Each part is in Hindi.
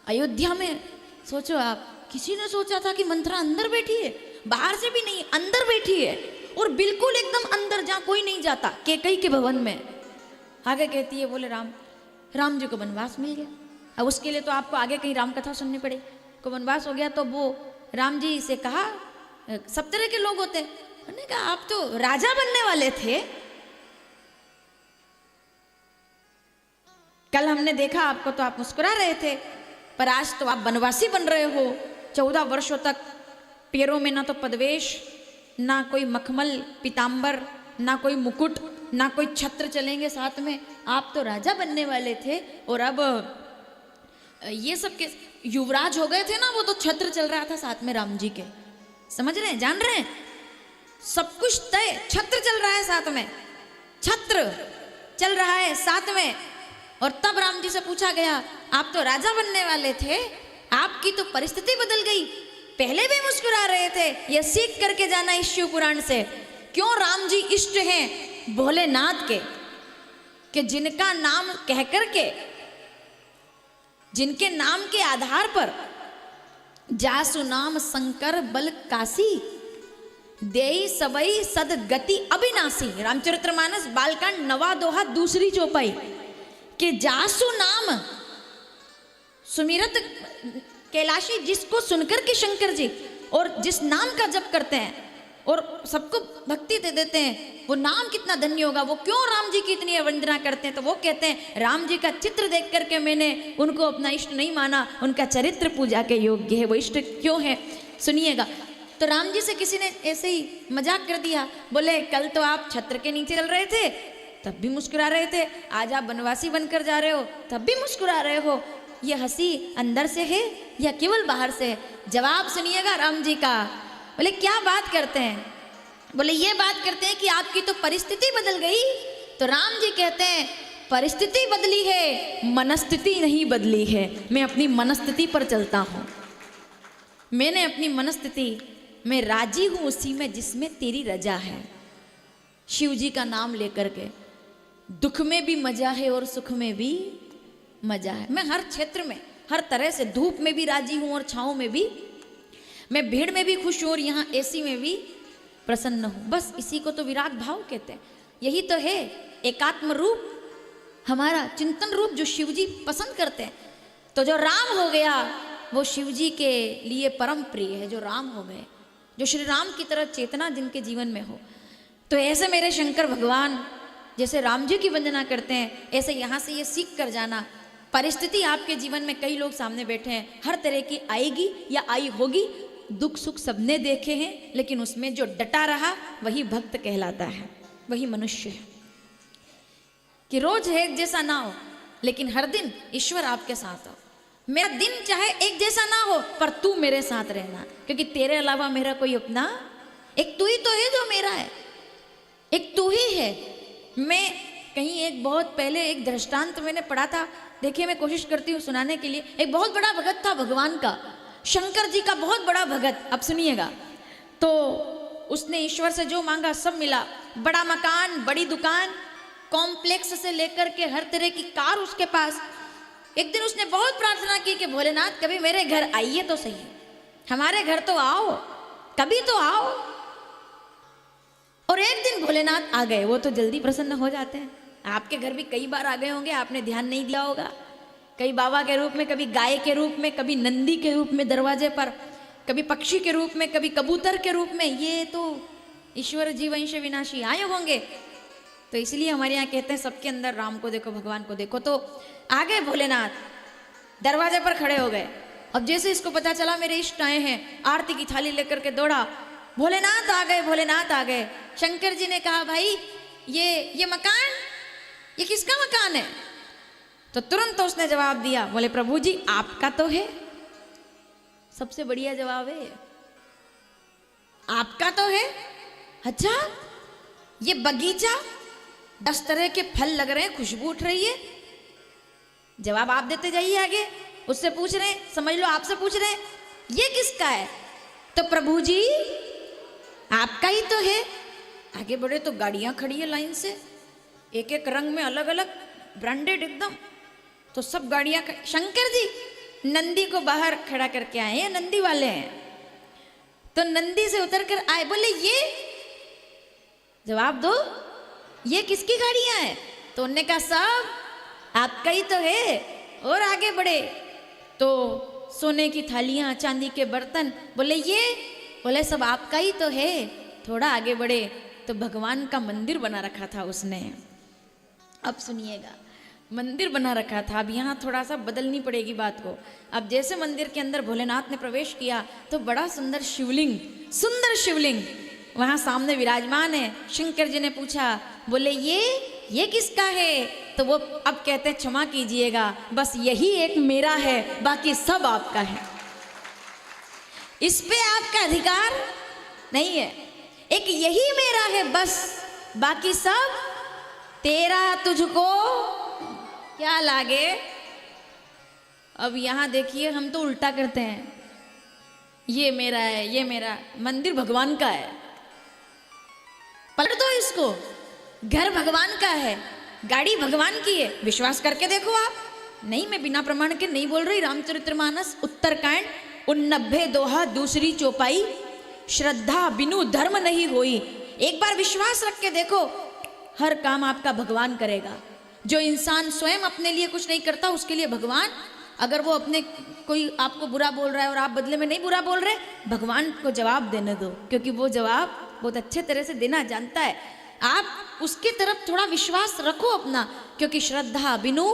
अयोध्या में सोचो आप, किसी ने सोचा था कि मंथरा अंदर बैठी है? बाहर से भी नहीं, अंदर बैठी है, और बिल्कुल एकदम अंदर जहाँ कोई नहीं जाता, कैकेयी के भवन में। आगे कहती है, बोले राम जी को वनवास मिल गया। अब उसके लिए तो आपको आगे कहीं राम कथा सुननी पड़े। को वनवास हो गया तो वो राम जी से कहा, सब तरह के लोग होते हैं, उन्होंने कहा आप तो राजा बनने वाले थे, कल हमने देखा आपको तो आप मुस्कुरा रहे थे, पर आज तो आप वनवासी बन रहे हो। 14 वर्षों तक पैरों में ना तो पदवेश, ना कोई मखमल पीताम्बर, ना कोई मुकुट, ना कोई छत्र चलेंगे साथ में। आप तो राजा बनने वाले थे, और अब ये सब के युवराज हो गए थे ना, वो तो छत्र चल रहा था साथ में राम जी के। समझ रहे हैं, जान रहे हैं, सब कुछ तय, छत्र चल रहा है साथ में, छत्र चल रहा है साथ में। और तब राम जी से पूछा गया, आप तो राजा बनने वाले थे, आपकी तो परिस्थिति बदल गई, पहले भी मुस्कुरा रहे थे। यह सीख करके जाना इस शिव पुराण से। क्यों राम जी इष्ट हैं भोलेनाथ के, कि जिनका नाम कह करके, जिनके नाम के आधार पर जासु नाम शंकर बल काशी, देई सबई सदगति अविनाशी। रामचरितमानस बालकांड 9वां दोहा दूसरी चौपाई, कि जासु नाम सुमिरत कैलाशी, जिसको सुनकर के शंकर जी और जिस नाम का जप करते हैं और सबको भक्ति दे देते हैं, वो नाम कितना धन्य होगा। वो क्यों राम जी की इतनी वंदना करते हैं? तो वो कहते हैं, राम जी का चित्र देख करके मैंने उनको अपना इष्ट नहीं माना, उनका चरित्र पूजा के योग्य है। वो इष्ट क्यों है, सुनिएगा। तो राम जी से किसी ने ऐसे ही मजाक कर दिया, बोले कल तो आप छत्र के नीचे चल रहे थे, तब भी मुस्कुरा रहे थे, आज आप वनवासी बनकर जा रहे हो, तब भी मुस्कुरा रहे हो। ये हंसी अंदर से है या केवल बाहर से है? जवाब सुनिएगा राम जी का। बोले क्या बात करते हैं? बोले ये बात करते हैं कि आपकी तो परिस्थिति बदल गई। तो राम जी कहते हैं, परिस्थिति बदली है, मनस्थिति नहीं बदली है। मैं अपनी मनस्थिति पर चलता हूँ, मैंने अपनी मनस्थिति में राजी हूँ उसी में जिसमें तेरी रजा है। शिव जी का नाम लेकर के दुख में भी मजा है और सुख में भी मजा है। मैं हर क्षेत्र में, हर तरह से, धूप में भी राजी हूँ और छाँव में भी, मैं भीड़ में भी खुश हूँ और यहाँ एसी में भी प्रसन्न हूँ। बस इसी को तो विराग भाव कहते हैं। यही तो है एकात्म रूप, हमारा चिंतन रूप, जो शिव जी पसंद करते हैं। तो जो राम हो गया वो शिव जी के लिए परम प्रिय है। जो राम हो गए, जो श्री राम की तरह चेतना जिनके जीवन में हो। तो ऐसे मेरे शंकर भगवान जैसे राम जी की वंदना करते हैं, ऐसे यहाँ से ये सीख कर जाना। परिस्थिति आपके जीवन में कई लोग सामने बैठे हैं, हर तरह की आएगी या आई होगी, दुख सुख सबने देखे हैं, लेकिन उसमें जो डटा रहा वही भक्त कहलाता है, वही मनुष्य है। कि रोज है एक जैसा ना हो, लेकिन हर दिन ईश्वर आपके साथ हो। मेरा दिन चाहे एक जैसा ना हो, पर तू मेरे साथ रहना, क्योंकि तेरे अलावा मेरा कोई अपना, एक तू ही तो है जो मेरा है, एक तू ही है। मैं कहीं एक बहुत पहले एक दृष्टांत मैंने पढ़ा था, देखिए मैं कोशिश करती हूँ सुनाने के लिए। एक बहुत बड़ा भगत था भगवान का, शंकर जी का बहुत बड़ा भगत। अब सुनिएगा, तो उसने ईश्वर से जो मांगा सब मिला। बड़ा मकान, बड़ी दुकान, कॉम्प्लेक्स से लेकर के हर तरह की कार उसके पास। एक दिन उसने बहुत प्रार्थना की कि भोलेनाथ कभी मेरे घर आइए तो सही, हमारे घर तो आओ, कभी तो आओ। और एक दिन भोलेनाथ आ गए। वो तो जल्दी प्रसन्न हो जाते हैं। आपके घर भी कई बार आ गए होंगे, आपने ध्यान नहीं दिया होगा। कभी बाबा के रूप में, कभी गाय के रूप में, कभी नंदी के रूप में दरवाजे पर, कभी पक्षी के रूप में, कभी कबूतर के रूप में। ये तो ईश्वर जी वंश विनाशी आए होंगे। तो इसलिए हमारे यहाँ कहते हैं सबके अंदर राम को देखो, भगवान को देखो। तो आ गए भोलेनाथ, दरवाजे पर खड़े हो गए। अब जैसे इसको पता चला मेरे इष्ट आए हैं, आरती की थाली लेकर के दौड़ा, भोलेनाथ आ गए, भोलेनाथ आ गए। शंकर जी ने कहा, भाई ये मकान, ये किसका मकान है? तो तुरंत उसने जवाब दिया, बोले प्रभु जी आपका तो है। सबसे बढ़िया जवाब है, आपका तो है। अच्छा, ये बगीचा 10 तरह के फल लग रहे हैं, खुशबू उठ रही है। जवाब आप देते जाइए आगे। उससे पूछ रहे, समझ लो आपसे पूछ रहे, ये किसका है? तो प्रभु जी आपका ही तो है। आगे बढ़े तो गाड़ियां खड़ी है लाइन से, एक एक रंग में, अलग अलग, ब्रांडेड एकदम। तो सब गाड़ियां, शंकर जी नंदी को बाहर खड़ा करके आए, ये नंदी वाले हैं। तो नंदी से उतर कर आए, बोले ये जवाब दो, ये किसकी गाड़ियां हैं? तो उनने कहा सब आपका ही तो है। और आगे बढ़े तो सोने की थालियां, चांदी के बर्तन, बोले ये, बोले सब आपका ही तो है। थोड़ा आगे बढ़े तो भगवान का मंदिर बना रखा था उसने। अब सुनिएगा, मंदिर बना रखा था। अब यहाँ थोड़ा सा बदलनी पड़ेगी बात को। अब जैसे मंदिर के अंदर भोलेनाथ ने प्रवेश किया तो बड़ा सुंदर शिवलिंग वहाँ सामने विराजमान है। शंकर जी ने पूछा, बोले ये किसका है? तो वो अब कहते हैं क्षमा कीजिएगा, बस यही एक मेरा है, बाकी सब आपका है। इस पे आपका अधिकार नहीं है। एक यही मेरा है बस, बाकी सब तेरा, तुझको क्या लागे। अब यहां देखिए, हम तो उल्टा करते हैं, ये मेरा है, ये मेरा। मंदिर भगवान का है, पलट दो इसको। घर भगवान का है, गाड़ी भगवान की है, विश्वास करके देखो आप। नहीं, मैं बिना प्रमाण के नहीं बोल रही। रामचरितमानस उत्तरकांड 89 दोहा दूसरी चौपाई, श्रद्धा बिनु धर्म नहीं होई। एक बार विश्वास रख के देखो, हर काम आपका भगवान करेगा। जो इंसान स्वयं अपने लिए कुछ नहीं करता, उसके लिए भगवान, अगर वो अपने कोई आपको बुरा बोल रहा है और आप बदले में नहीं बुरा बोल रहे, भगवान को जवाब देने दो, क्योंकि वो जवाब बहुत अच्छे तरह से देना जानता है। आप उसकी तरफ थोड़ा विश्वास रखो अपना, क्योंकि श्रद्धा बिनु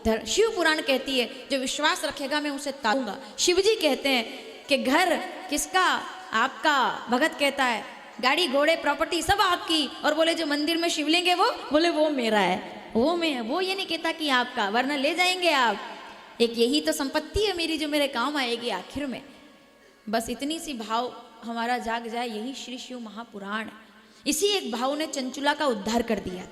शिव पुराण कहती है, जो विश्वास रखेगा मैं उसे तारूंगा। शिव जी कहते हैं कि घर किसका? आपका। भगत कहता है गाड़ी घोड़े प्रॉपर्टी सब आपकी, और बोले जो मंदिर में शिवलिंग है वो, बोले वो मेरा है, वो मैं, वो ये नहीं कहता कि आपका, वरना ले जाएंगे आप। एक यही तो संपत्ति है मेरी जो मेरे काम आएगी आखिर में। बस इतनी सी भाव हमारा जाग जाए, यही श्री शिव महापुराण। इसी एक भाव ने चंचुला का उद्धार कर दिया था।